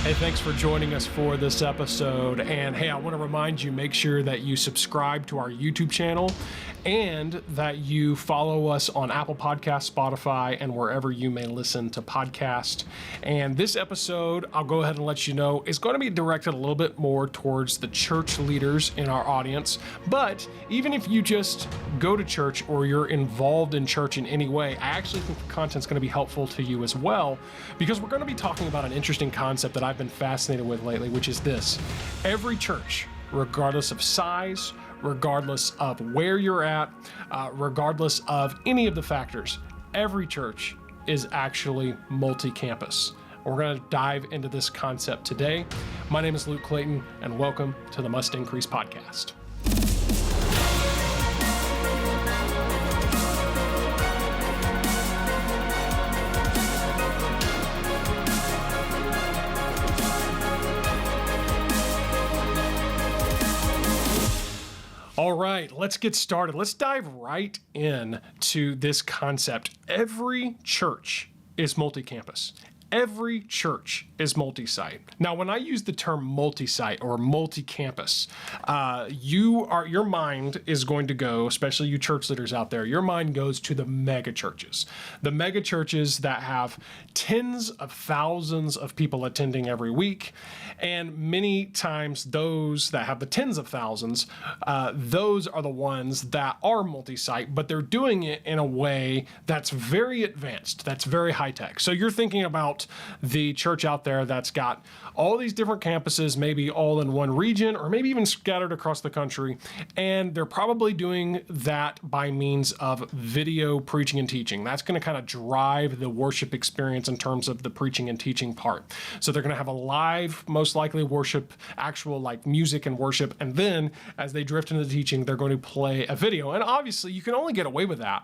Hey, thanks for joining us for this episode. And hey, I want to remind you, make sure that you subscribe to our YouTube channel and that you follow us on Apple Podcasts, Spotify, and wherever you may listen to podcasts. And this episode, I'll go ahead and let you know, is going to be directed a little bit more towards the church leaders in our audience. But even if you just go to church or you're involved in church in any way, I actually think the content's going to be helpful to you as well, because we're going to be talking about an interesting concept that I've been fascinated with lately, which is this. Every church, regardless of size, regardless of where you're at, regardless of any of the factors, every church is actually multi-campus. We're going to dive into this concept today. My name is Luke Clayton, and welcome to the Must Increase podcast. All right, let's get started. Let's dive right into this concept. Every church is multi-campus. Every church is multi-site. Now, when I use the term multi-site or multi-campus, your mind is going to go, especially you church leaders out there, your mind goes to the mega churches. The mega churches that have tens of thousands of people attending every week. And many times those that have the tens of thousands, those are the ones that are multi-site, but they're doing it in a way that's very advanced, that's very high-tech. So you're thinking about the church out there that's got all these different campuses, maybe all in one region, or maybe even scattered across the country, and they're probably doing that by means of video preaching and teaching. That's going to kind of drive the worship experience in terms of the preaching and teaching part. So they're going to have a live, most likely worship, actual like music and worship, and then as they drift into the teaching, they're going to play a video. And obviously, you can only get away with that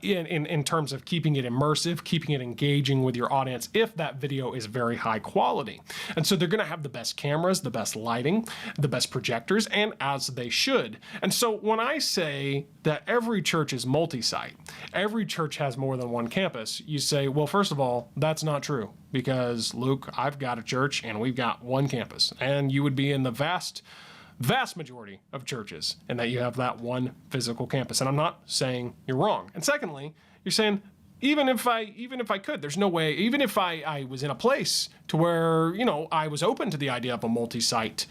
in terms of keeping it immersive, keeping it engaging with your audience, if that video is very high quality. And so they're going to have the best cameras, the best lighting, the best projectors, and as they should. And so when I say that every church is multi-site, every church has more than one campus, you say, well, first of all, that's not true, because Luke, I've got a church and we've got one campus, and you would be in the vast majority of churches and that you have that one physical campus. And I'm not saying you're wrong. And secondly, you're saying, even if I could, there's no way, even if I was in a place to where, I was open to the idea of a multi-site,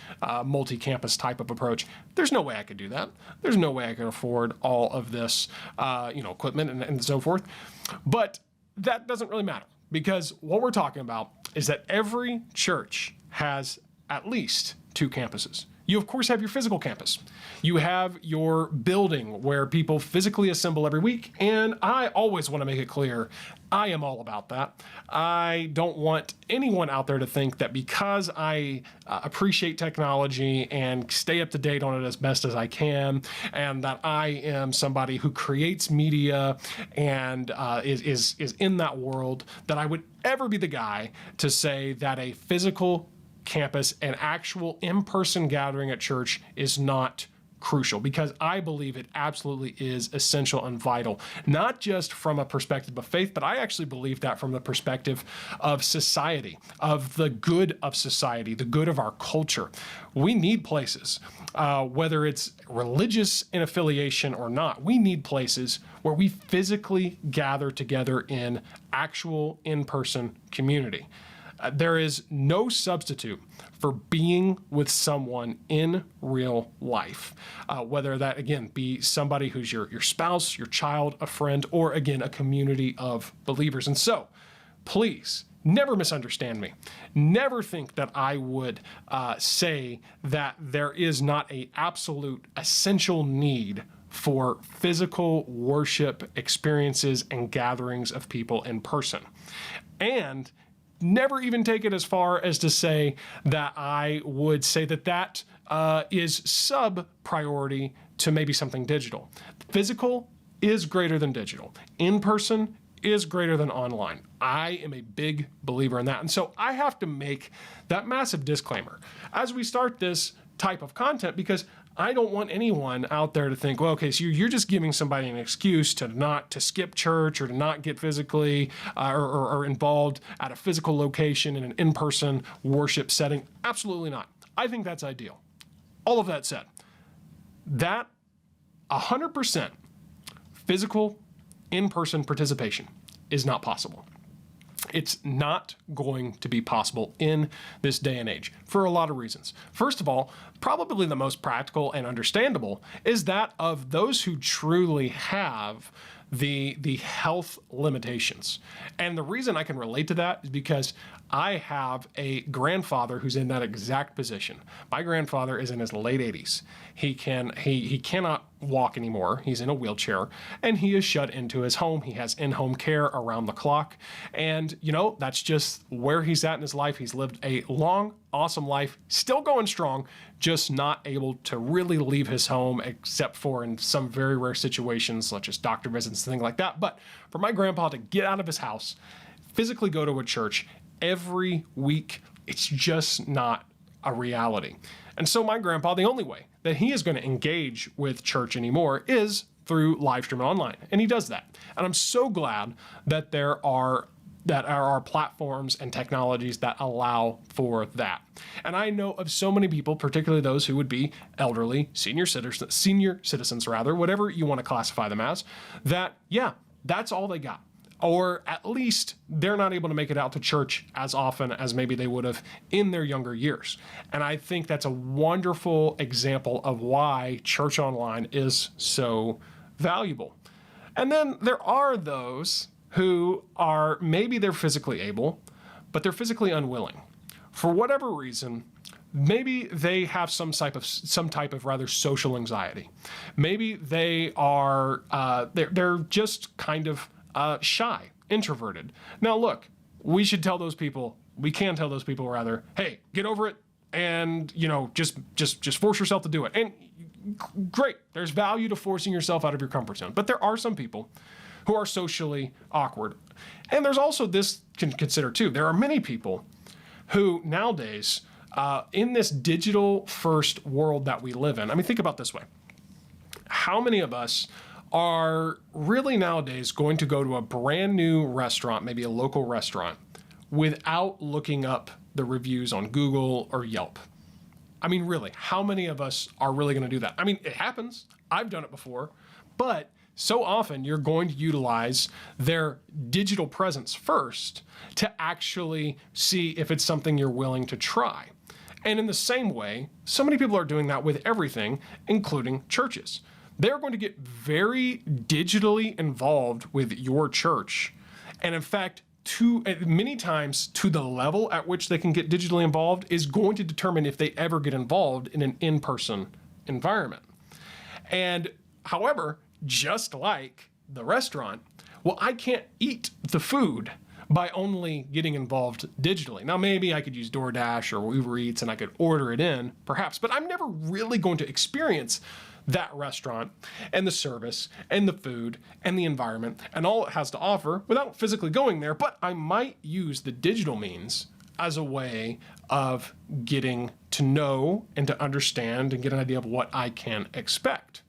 multi-campus type of approach, there's no way I could do that. There's no way I could afford all of this, equipment and so forth. But that doesn't really matter, because what we're talking about is that every church has at least two campuses. You, of course, have your physical campus. You have your building where people physically assemble every week. And I always want to make it clear, I am all about that. I don't want anyone out there to think that because I appreciate technology and stay up to date on it as best as I can, and that I am somebody who creates media and is in that world, that I would ever be the guy to say that a physical campus, an actual in-person gathering at church, is not crucial, because I believe it absolutely is essential and vital, not just from a perspective of faith, but I actually believe that from the perspective of society, of the good of society, the good of our culture. We need places, whether it's religious in affiliation or not, we need places where we physically gather together in actual in-person community. There is no substitute for being with someone in real life, whether that, again, be somebody who's your spouse, your child, a friend, or, again, a community of believers. And so, please, never misunderstand me. Never think that I would say that there is not an absolute essential need for physical worship experiences and gatherings of people in person. And never even take it as far as to say that I would say that is sub-priority to maybe something digital. Physical is greater than digital. In-person is greater than online. I am a big believer in that. And so I have to make that massive disclaimer as we start this type of content, because I don't want anyone out there to think, well, okay, so you're just giving somebody an excuse to skip church or to not get physically or involved at a physical location in an in-person worship setting. Absolutely not. I think that's ideal. All of that said, that 100% physical in-person participation is not possible. It's not going to be possible in this day and age for a lot of reasons. First of all, probably the most practical and understandable is that of those who truly have the health limitations. And the reason I can relate to that is because I have a grandfather who's in that exact position. My grandfather is in his late 80s. He cannot walk anymore. He's in a wheelchair and he is shut into his home. He has in-home care around the clock. And that's just where he's at in his life. He's lived a long, awesome life, still going strong, just not able to really leave his home except for in some very rare situations such as doctor visits and things like that. But for my grandpa to get out of his house, physically go to a church every week, it's just not a reality. And so my grandpa, the only way that he is going to engage with church anymore is through live streaming online. And he does that. And I'm so glad that there are platforms and technologies that allow for that. And I know of so many people, particularly those who would be elderly, senior citizens, whatever you want to classify them as, that, yeah, that's all they got. Or at least they're not able to make it out to church as often as maybe they would have in their younger years. And I think that's a wonderful example of why church online is so valuable. And then there are those who are, maybe they're physically able, but they're physically unwilling. For whatever reason, maybe they have some type of rather social anxiety. Maybe they are, they're just kind of shy, introverted. Now look, we can tell those people rather, hey, get over it and, just force yourself to do it. And great, there's value to forcing yourself out of your comfort zone. But there are some people who are socially awkward. And there's also this can consider too. There are many people who nowadays, in this digital first world that we live in, I mean, think about this way. How many of us are really nowadays going to go to a brand new restaurant, maybe a local restaurant, without looking up the reviews on Google or Yelp? I mean, really, how many of us are really going to do that? I mean, it happens. I've done it before, but so often you're going to utilize their digital presence first to actually see if it's something you're willing to try. And in the same way, so many people are doing that with everything, including churches. They're going to get very digitally involved with your church. And in fact, many times to the level at which they can get digitally involved is going to determine if they ever get involved in an in-person environment. And however, just like the restaurant, well, I can't eat the food by only getting involved digitally. Now, maybe I could use DoorDash or Uber Eats and I could order it in, perhaps, but I'm never really going to experience that restaurant and the service and the food and the environment and all it has to offer without physically going there. But I might use the digital means as a way of getting to know and to understand and get an idea of what I can expect.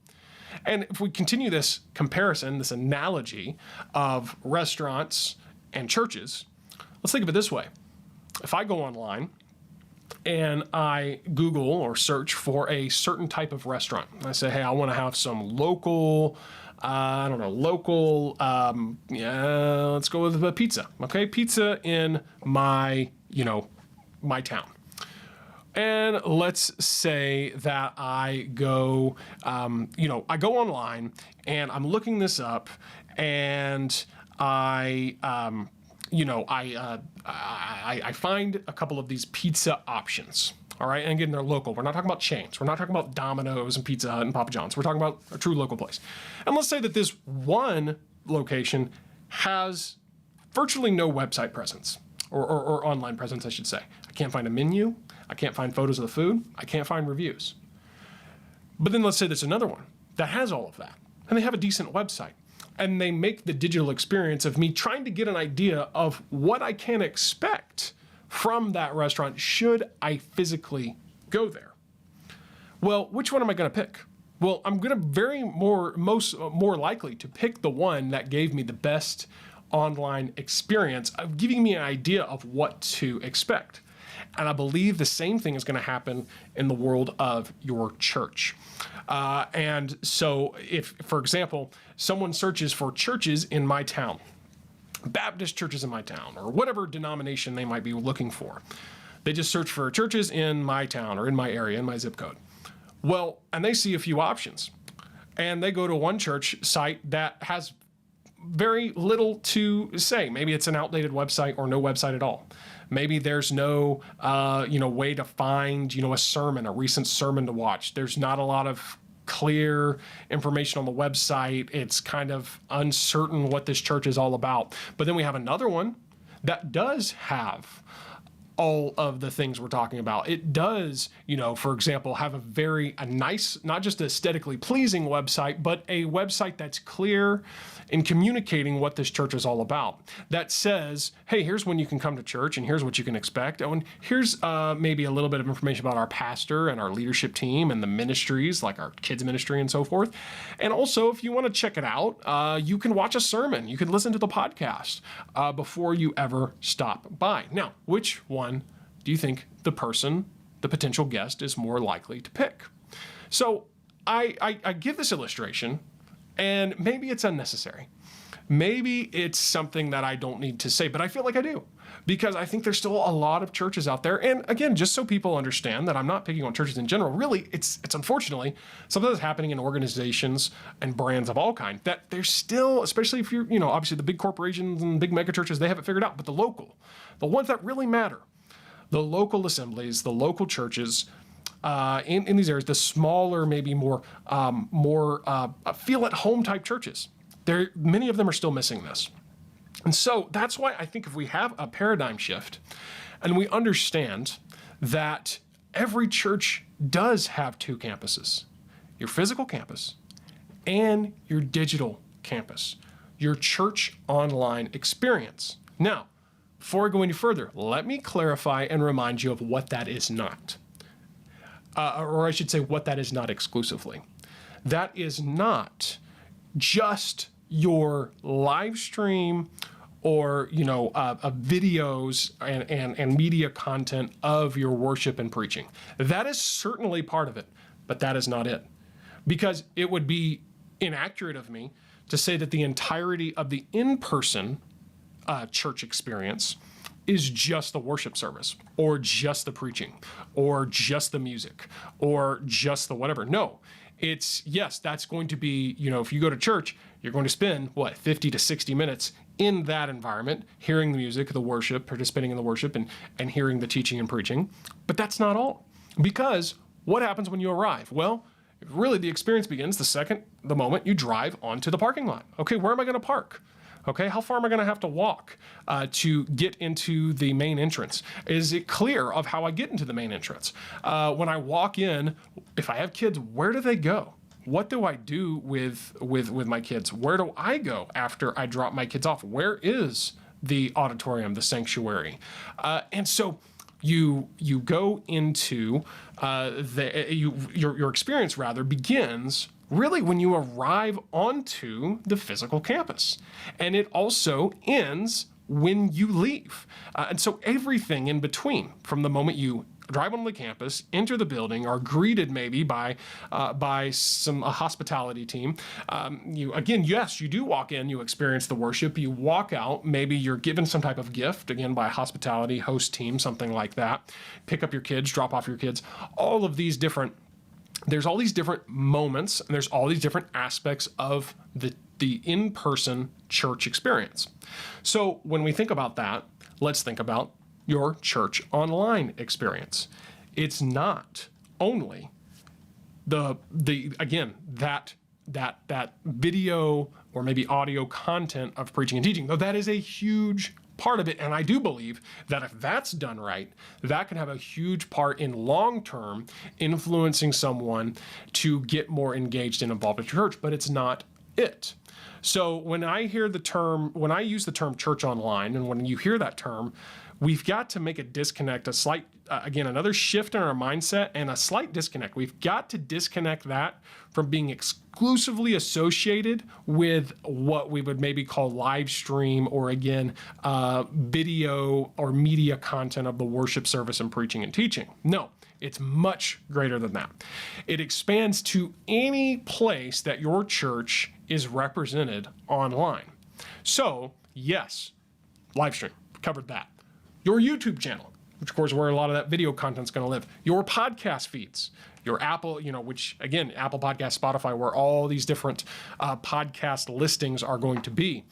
And if we continue this comparison, this analogy of restaurants and churches, let's think of it this way. If I go online and I Google or search for a certain type of restaurant, I say, hey, I want to have some local, let's go with a pizza. Okay, pizza in my town. And let's say that I go, I go online and I'm looking this up, and I find a couple of these pizza options. All right, and again, they're local. We're not talking about chains. We're not talking about Domino's and Pizza Hut and Papa John's. We're talking about a true local place. And let's say that this one location has virtually no website presence, or online presence, I should say. I can't find a menu. I can't find photos of the food. I can't find reviews. But then let's say there's another one that has all of that, and they have a decent website, and they make the digital experience of me trying to get an idea of what I can expect from that restaurant should I physically go there. Well, which one am I going to pick? Well, I'm going to more likely to pick the one that gave me the best online experience of giving me an idea of what to expect. And I believe the same thing is going to happen in the world of your church. And so if, for example, someone searches for churches in my town, Baptist churches in my town, or whatever denomination they might be looking for, they just search for churches in my town or in my area, in my zip code. Well, and they see a few options, and they go to one church site that has very little to say. Maybe it's an outdated website or no website at all. Maybe there's no, way to find, a sermon, a recent sermon to watch. There's not a lot of clear information on the website. It's kind of uncertain what this church is all about. But then we have another one that does have all of the things we're talking about. It does, for example, have a nice, not just aesthetically pleasing website, but a website that's clear in communicating what this church is all about. That says, hey, here's when you can come to church and here's what you can expect. Oh, and here's maybe a little bit of information about our pastor and our leadership team and the ministries, like our kids ministry and so forth. And also, if you want to check it out, you can watch a sermon. You can listen to the podcast before you ever stop by. Now, which one do you think the potential guest, is more likely to pick? So I give this illustration, and maybe it's unnecessary. Maybe it's something that I don't need to say, but I feel like I do, because I think there's still a lot of churches out there. And again, just so people understand that I'm not picking on churches in general, really, it's unfortunately something that's happening in organizations and brands of all kinds, that there's still, especially if you're, obviously the big corporations and big mega churches, they have it figured out, but the ones that really matter, the local assemblies, the local churches, in these areas, the smaller, maybe more feel-at-home type churches, many of them are still missing this. And so that's why I think if we have a paradigm shift and we understand that every church does have two campuses, your physical campus and your digital campus, your church online experience. Now, before I go any further, let me clarify and remind you of what that is not. Or I should say what that is not exclusively. That is not just your live stream or, videos and media content of your worship and preaching. That is certainly part of it, but that is not it. Because it would be inaccurate of me to say that the entirety of the in-person church experience is just the worship service or just the preaching or just the music or just the whatever. No, that's going to be, if you go to church, you're going to spend 50 to 60 minutes in that environment, hearing the music, the worship, participating in the worship and hearing the teaching and preaching. But that's not all, because what happens when you arrive? Well, really the experience begins the moment you drive onto the parking lot. Okay, where am I going to park? Okay, how far am I going to have to walk to get into the main entrance? Is it clear of how I get into the main entrance? When I walk in, if I have kids, where do they go? What do I do with my kids? Where do I go after I drop my kids off? Where is the auditorium, the sanctuary? And so you go into your experience rather begins really when you arrive onto the physical campus. And it also ends when you leave. And so everything in between, from the moment you drive onto the campus, enter the building, are greeted maybe by a hospitality team. You do walk in, you experience the worship, you walk out, maybe you're given some type of gift, again, by a hospitality host team, something like that. Pick up your kids, drop off your kids, there's all these different moments and there's all these different aspects of the in-person church experience. So when we think about that, let's think about your church online experience. It's not only that video or maybe audio content of preaching and teaching, though that is a huge part of it. And I do believe that if that's done right, that can have a huge part in long-term influencing someone to get more engaged and involved in church, but it's not it. So when I use the term church online, and when you hear that term, we've got to make a disconnect, a slight, again, another shift in our mindset and a slight disconnect. We've got to disconnect that from being exclusively associated with what we would maybe call live stream or, again, video or media content of the worship service and preaching and teaching. No, it's much greater than that. It expands to any place that your church is represented online. So, yes, live stream, covered that. Your YouTube channel, which of course is where a lot of that video content is going to live. Your podcast feeds, your Apple, which again, Apple Podcast, Spotify, where all these different podcast listings are going to be.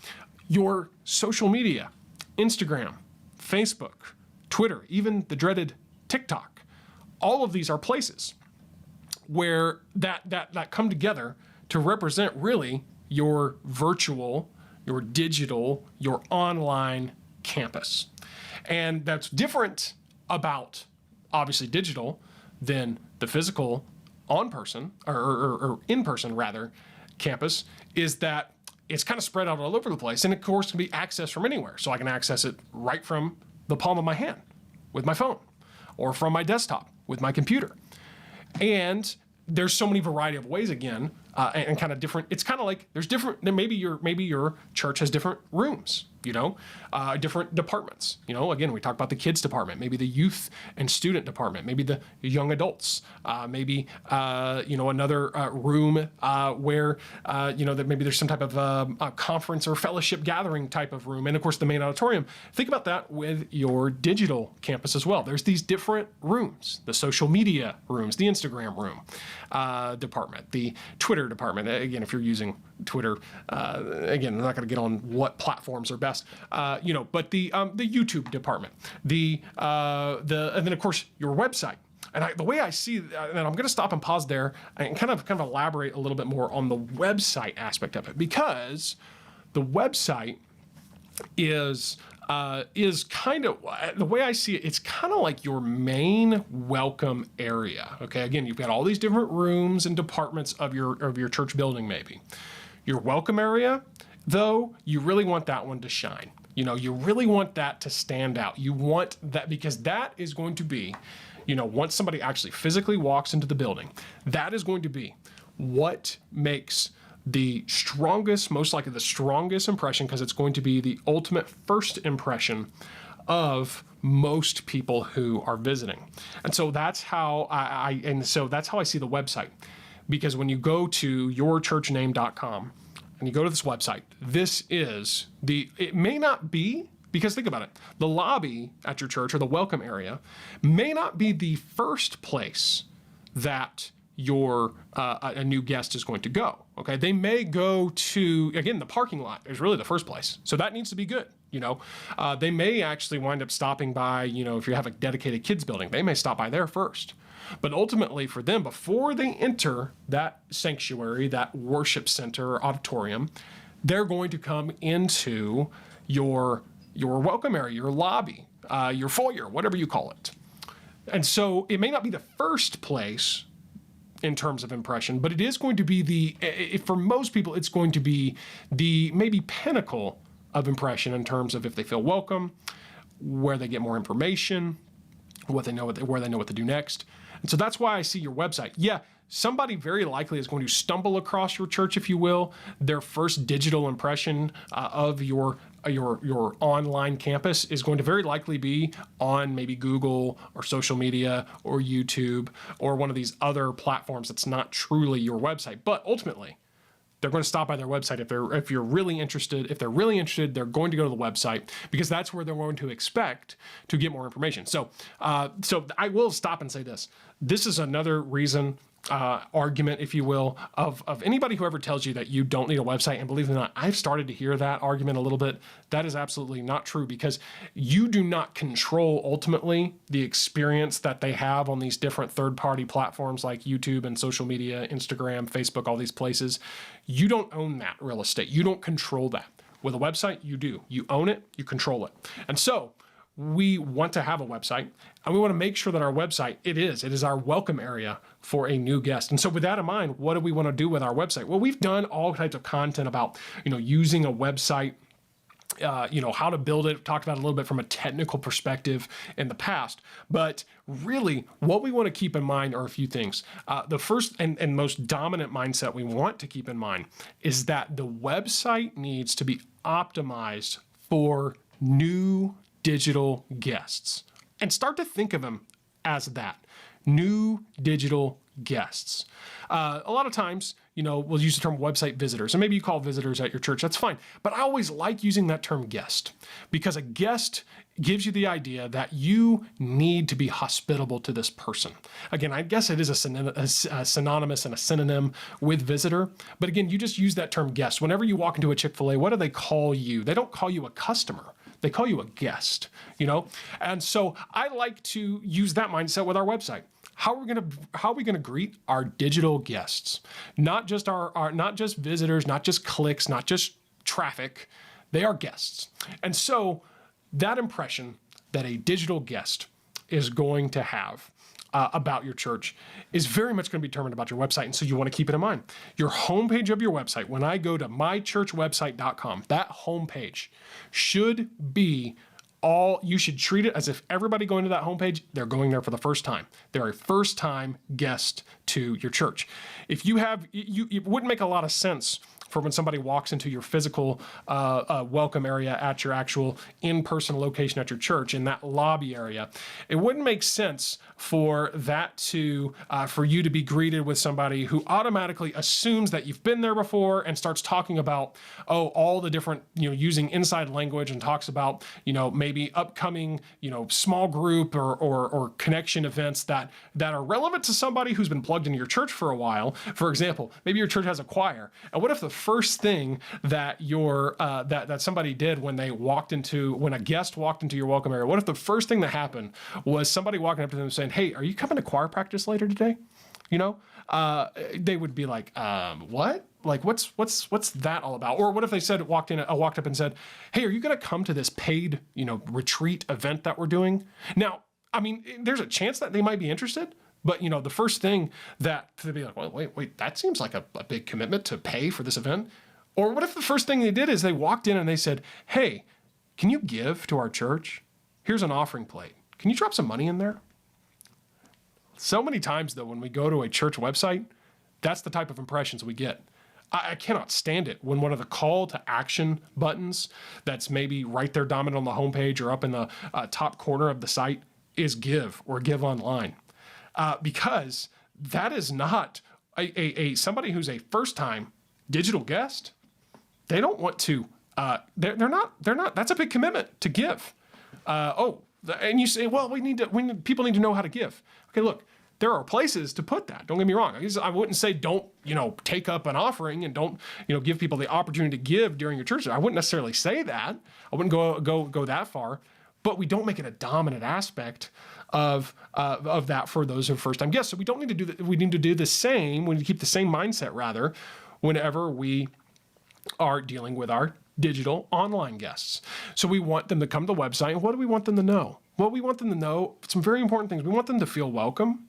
Your social media, Instagram, Facebook, Twitter, even the dreaded TikTok. All of these are places where that come together to represent really your virtual, your digital, your online campus. And that's different about, obviously, digital than the physical on-person, or in-person, rather, campus, is that it's kind of spread out all over the place. And, of course, can be accessed from anywhere. So I can access it right from the palm of my hand with my phone or from my desktop with my computer. And there's so many variety of ways, again, and kind of different. It's kind of like there's different. Maybe your church has different rooms, different departments. Again, we talk about the kids department, maybe the youth and student department, maybe the young adults, maybe another room where that maybe there's some type of a conference or fellowship gathering type of room, and of course the main auditorium. Think about that with your digital campus as well. There's these different rooms: the social media rooms, the Instagram room department, the Twitter department. Again, if you're using Twitter, again, I'm not going to get on what platforms are best, but the YouTube department, and then of course your website. And the way I see, and I'm going to stop and pause there and kind of elaborate a little bit more on the website aspect of it, because the website is kind of, the way I see it, it's kind of like your main welcome area. Okay, again, you've got all these different rooms and departments of your church building, maybe. Your welcome area, though, you really want that one to shine. You really want that to stand out. You want that, because that is going to be, once somebody actually physically walks into the building, that is going to be what makes the strongest, most likely the strongest impression, because it's going to be the ultimate first impression of most people who are visiting. And so that's how I see the website. Because when you go to yourchurchname.com and you go to this website, it may not be, because think about it, the lobby at your church or the welcome area may not be the first place that a new guest is going to go. Okay, they may go to, again, the parking lot is really the first place, so that needs to be good. They may actually wind up stopping by, if you have a dedicated kids building, they may stop by there first. But ultimately for them, before they enter that sanctuary, that worship center or auditorium, they're going to come into your welcome area, your lobby, your foyer, whatever you call it. And so it may not be the first place in terms of impression, but it is going to be for most people, it's going to be the maybe pinnacle of impression in terms of if they feel welcome, where they get more information, where they know what to do next. And so that's why I see your website. Yeah, somebody very likely is going to stumble across your church, if you will, their first digital impression of your online campus is going to very likely be on maybe Google or social media or YouTube or one of these other platforms that's not truly your website. But ultimately, they're going to stop by their website if they're really interested. If they're really interested, they're going to go to the website, because that's where they're going to expect to get more information. So I will stop and say this. This is another reason, argument, if you will, of anybody who ever tells you that you don't need a website. And believe it or not, I've started to hear that argument a little bit. That is absolutely not true, because you do not control ultimately the experience that they have on these different third-party platforms like YouTube and social media, Instagram, Facebook, all these places. You don't own that real estate. You don't control that. With a website, you do. You own it, you control it. And so we want to have a website, and we want to make sure that our website, it is our welcome area for a new guest. And so with that in mind, what do we want to do with our website? Well, we've done all types of content about, using a website how to build it. Talked about it a little bit from a technical perspective in the past, but really what we want to keep in mind are a few things. The first and most dominant mindset we want to keep in mind is that the website needs to be optimized for new digital guests, and start to think of them as that, new digital guests. A lot of times, we'll use the term website visitors, and maybe you call visitors at your church, that's fine. But I always like using that term guest, because a guest gives you the idea that you need to be hospitable to this person. Again, I guess it is a synonymous and a synonym with visitor, but again, you just use that term guest. Whenever you walk into a Chick-fil-A, what do they call you? They don't call you a customer. They call you a guest, And so I like to use that mindset with our website. How are we gonna greet our digital guests? Not just our not just visitors, not just clicks, not just traffic. They are guests. And so that impression that a digital guest is going to have about your church is very much going to be determined about your website. And so you want to keep it in mind. Your homepage of your website, when I go to mychurchwebsite.com, that homepage should be you should treat it as if everybody going to that homepage, they're going there for the first time. They're a first time guest to your church. If you have, it wouldn't make a lot of sense for when somebody walks into your physical welcome area at your actual in-person location at your church, in that lobby area. It wouldn't make sense for for you to be greeted with somebody who automatically assumes that you've been there before and starts talking about, all the different, using inside language, and talks about, maybe upcoming, small group or connection events that are relevant to somebody who's been plugged into your church for a while. For example, maybe your church has a choir, and what if the first thing that that somebody did when a guest walked into your welcome area, what if the first thing that happened was somebody walking up to them and saying, "Hey, are you coming to choir practice later today?" They would be like, "What? Like, what's that all about?" Or what if they walked up and said, "Hey, are you going to come to this paid, retreat event that we're doing?" Now, I mean, there's a chance that they might be interested. But, the first thing that they'd be like, well, wait, that seems like a big commitment to pay for this event. Or what if the first thing they did is they walked in and they said, "Hey, can you give to our church? Here's an offering plate. Can you drop some money in there?" So many times, though, when we go to a church website, that's the type of impressions we get. I cannot stand it when one of the call to action buttons that's maybe right there dominant on the homepage or up in the top corner of the site is give or give online. Because that is not somebody who's a first-time digital guest. They don't want to. They're not. That's a big commitment to give. And you say, well, people need to know how to give. Okay, look, there are places to put that. Don't get me wrong. I wouldn't say don't take up an offering and don't give people the opportunity to give during your church. I wouldn't necessarily say that. I wouldn't go that far. But we don't make it a dominant aspect of that for those who are first-time guests. So we don't need to do that. We need to do the same. We need to keep the same mindset, rather, whenever we are dealing with our digital online guests. So we want them to come to the website. And what do we want them to know? Well, we want them to know some very important things. We want them to feel welcome.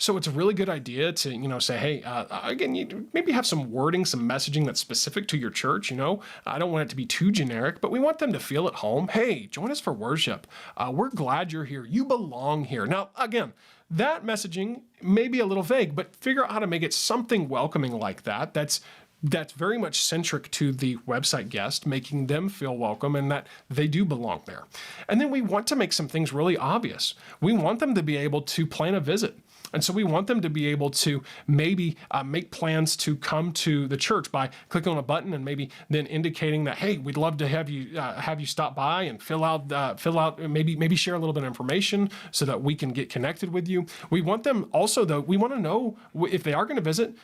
So it's a really good idea to, say, hey, again, you maybe have some wording, some messaging that's specific to your church. I don't want it to be too generic, but we want them to feel at home. Hey, join us for worship. We're glad you're here. You belong here. Now, again, that messaging may be a little vague, but figure out how to make it something welcoming like that. That's very much centric to the website guest, making them feel welcome and that they do belong there. And then we want to make some things really obvious. We want them to be able to plan a visit. And so we want them to be able to maybe make plans to come to the church by clicking on a button and maybe then indicating that, hey, we'd love to have you stop by and fill out maybe share a little bit of information so that we can get connected with you. We want them also, though, we want to know if they are going to visit,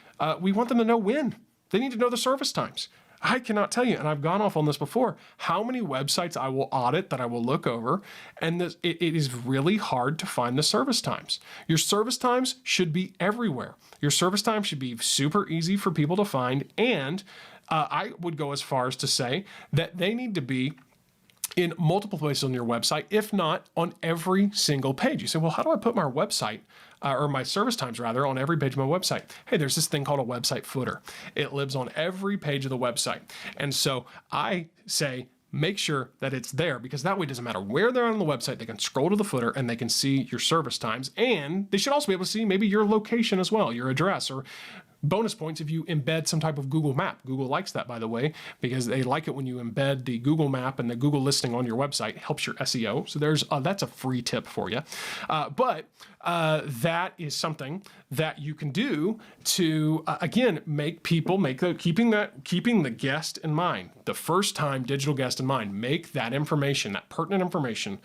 we want them to know when. They need to know the service times. I cannot tell you, and I've gone off on this before, how many websites I will audit, that I will look over, and it is really hard to find the service times. Your service times should be everywhere. Your service times should be super easy for people to find, and I would go as far as to say that they need to be in multiple places on your website, if not on every single page. You say, well, how do I put my website, or my service times rather, on every page of my website? Hey, there's this thing called a website footer. It lives on every page of the website. And so I say, make sure that it's there, because that way it doesn't matter where they're on the website, they can scroll to the footer and they can see your service times. And they should also be able to see maybe your location as well, your address, or bonus points if you embed some type of Google map. Google likes that, by the way, because they like it when you embed the Google map and the Google listing on your website. It helps your SEO. So that's a free tip for you. But that is something that you can do to, again, keeping the guest in mind, the first time digital guest in mind. Make that information, that pertinent information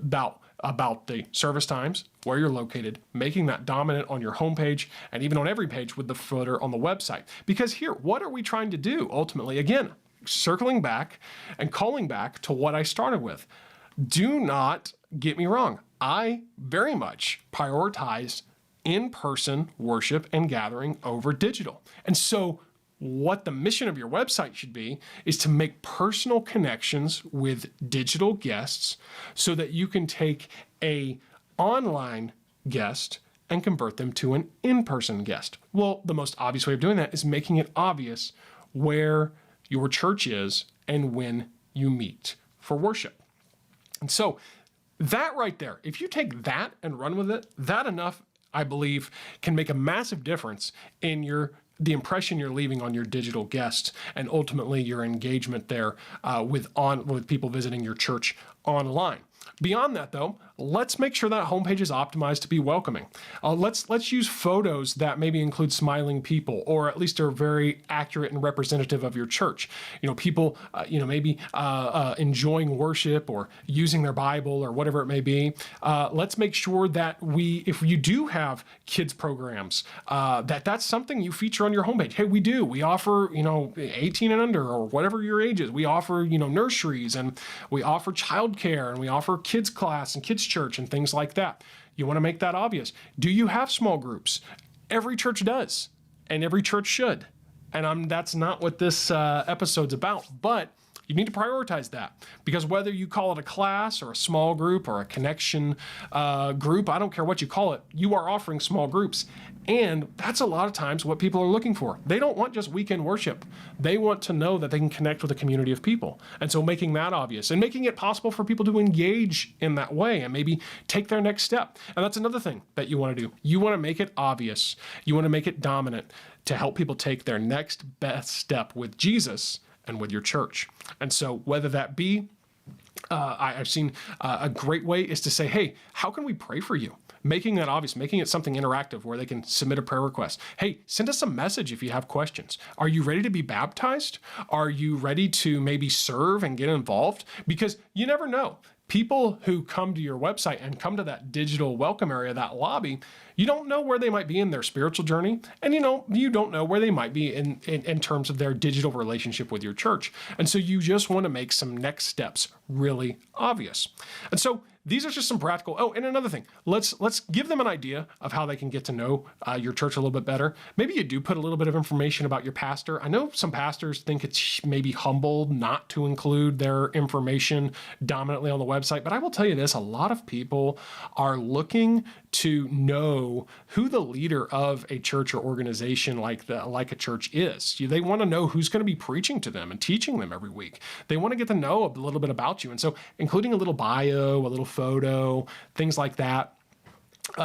about the service times, where you're located, making that dominant on your homepage and even on every page with the footer on the website. Because here, what are we trying to do ultimately? Again, circling back and calling back to what I started with. Do not get me wrong. I very much prioritize in-person worship and gathering over digital. And so what the mission of your website should be is to make personal connections with digital guests so that you can take a online guest and convert them to an in-person guest. Well, the most obvious way of doing that is making it obvious where your church is and when you meet for worship. And so that right there, if you take that and run with it, that enough, I believe, can make a massive difference in the impression you're leaving on your digital guests and ultimately your engagement there with people visiting your church online. Beyond that, though, let's make sure that homepage is optimized to be welcoming. Let's use photos that maybe include smiling people, or at least are very accurate and representative of your church. People, maybe enjoying worship or using their Bible or whatever it may be. Let's make sure that if you do have kids programs, that's something you feature on your homepage. Hey, we offer, 18 and under or whatever your age is. We offer, nurseries, and we offer childcare, and we offer kids class and kids church and things like that. You want to make that obvious. Do you have small groups? Every church does, and every church should. And that's not what this episode's about, but you need to prioritize that, because whether you call it a class or a small group or a connection group, I don't care what you call it, you are offering small groups. And that's a lot of times what people are looking for. They don't want just weekend worship. They want to know that they can connect with a community of people. And so making that obvious and making it possible for people to engage in that way and maybe take their next step. And that's another thing that you want to do. You want to make it obvious. You want to make it dominant to help people take their next best step with Jesus and with your church. And so whether that be, I've seen a great way is to say, hey, how can we pray for you? Making that obvious, making it something interactive where they can submit a prayer request. Hey, send us a message if you have questions. Are you ready to be baptized? Are you ready to maybe serve and get involved? Because you never know. People who come to your website and come to that digital welcome area, that lobby, you don't know where they might be in their spiritual journey. And you don't know where they might be in terms of their digital relationship with your church. And so you just want to make some next steps really obvious. And so these are just some practical. Oh, and another thing, let's give them an idea of how they can get to know your church a little bit better. Maybe you do put a little bit of information about your pastor. I know some pastors think it's maybe humble not to include their information dominantly on the website, but I will tell you this, a lot of people are looking to know who the leader of a church or organization like a church is. They want to know who's going to be preaching to them and teaching them every week. They want to get to know a little bit about you. And so including a little bio, a little photo, things like that,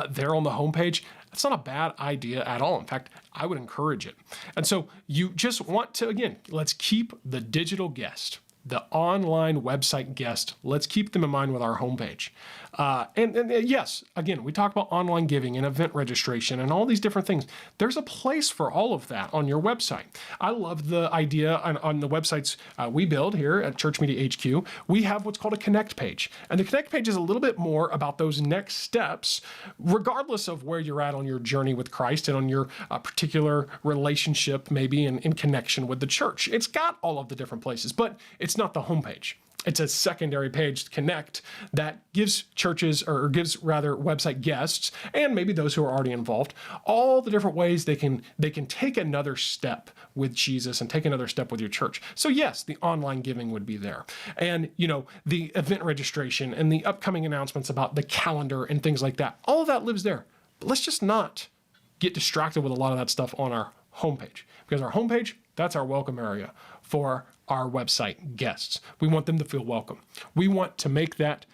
there on the homepage, that's not a bad idea at all. In fact, I would encourage it. And so you just want to, again, let's keep the digital guest, the online website guest, let's keep them in mind with our homepage. And yes, again, we talk about online giving and event registration and all these different things. There's a place for all of that on your website. I love the idea on the websites we build here at Church Media HQ. We have what's called a connect page. And the connect page is a little bit more about those next steps, regardless of where you're at on your journey with Christ and on your particular relationship, maybe in connection with the church. It's got all of the different places, but it's not the homepage. It's a secondary page to connect that gives churches, or gives rather website guests, and maybe those who are already involved, all the different ways they can take another step with Jesus and take another step with your church. So yes, the online giving would be there. And, the event registration and the upcoming announcements about the calendar and things like that, all of that lives there. But let's just not get distracted with a lot of that stuff on our homepage, because our homepage, that's our welcome area for our website guests. We want them to feel welcome. We want to make that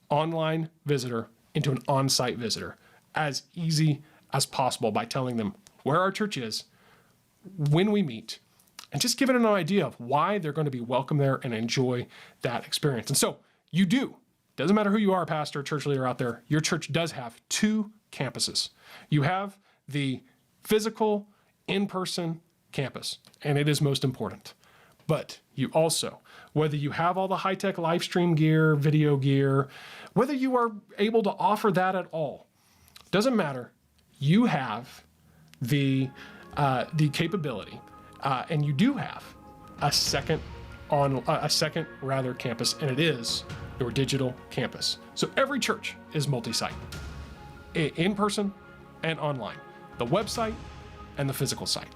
online visitor into an on-site visitor as easy as possible by telling them where our church is, when we meet, and just giving them an idea of why they're going to be welcome there and enjoy that experience. And so doesn't matter who you are, pastor, church leader out there, your church does have 2 campuses. You have the physical, in-person campus, and it is most important. But you also, whether you have all the high-tech live stream gear, video gear, whether you are able to offer that at all, doesn't matter. You have the capability, and you do have a second campus, and it is your digital campus. So every church is multi-site, in person and online, the website and the physical site.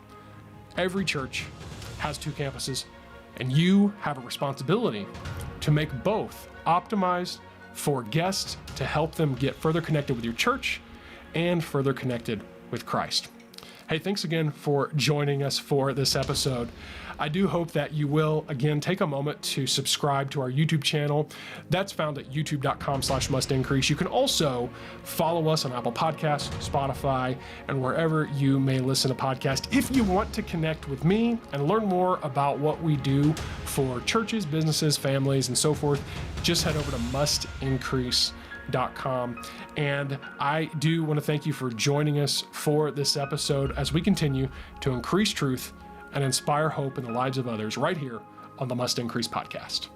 Every church has 2 campuses, and you have a responsibility to make both optimized for guests to help them get further connected with your church and further connected with Christ. Hey, thanks again for joining us for this episode. I do hope that you will, again, take a moment to subscribe to our YouTube channel. That's found at youtube.com/mustincrease. You can also follow us on Apple Podcasts, Spotify, and wherever you may listen to podcasts. If you want to connect with me and learn more about what we do for churches, businesses, families, and so forth, just head over to mustincrease.com. And I do want to thank you for joining us for this episode as we continue to increase truth and inspire hope in the lives of others right here on the Must Increase podcast.